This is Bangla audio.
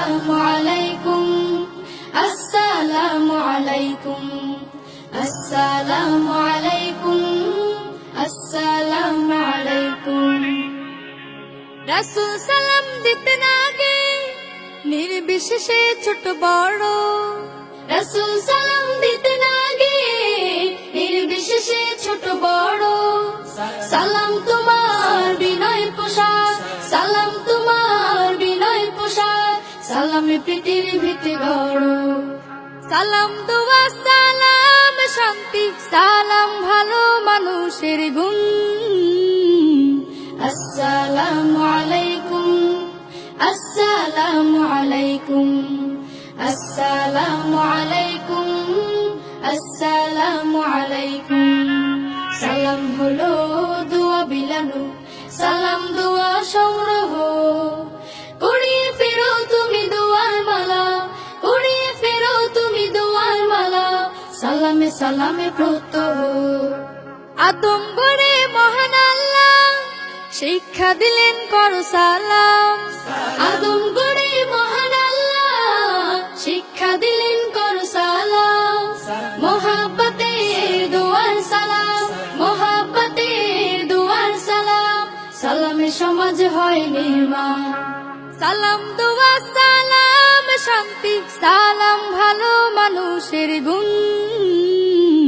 আসসালামু আলাইকুম, আসসালামু আলাইকুম, আসসালামু আলাইকুম, আসসালামু আলাইকুম। রাসূল সালাম দিতেন আগে নির্বিশেষে ছোট বড়, রাসূল সালাম দিতেন আগে নির্বিশেষে ছোট বড়। সালাম তোমার বিনয় পোশাক, সালাম তোমার বিনয় পোশাক, সালামে পৃথিবীতে গড়। সালাম দোয়া সালাম শান্তি, সালাম ভালো মানুষের গুণ। আসসালামু আলাইকুম, আসসালামু আলাইকুম, আসসালামু আলাইকুম, আসসালামু আলাইকুম। সালাম হলো দোয়া বিলানো, সালাম দোয়া সংগ্রহ। কুড়িয়ে ফেরো তুমি দোয়ার মালা, কুড়িয়ে ফেরো তুমি দোয়ার মালা, সালামে সালামে প্রত্যহ। আদম গড়ে মহান আল্লাহ শিক্ষা দিলেন করো সালাম, আদম গড়ে মহান আল্লাহ শিক্ষা দিলেন করো সালাম। মোহাব্বতের দোয়ার সালাম, মোহাব্বতের দোয়ার সালাম, সালামে সমাজ হয় নির্মাণ। সালাম দোয়া সালাম শান্তি, সালাম ভালো মানুষের গুণ।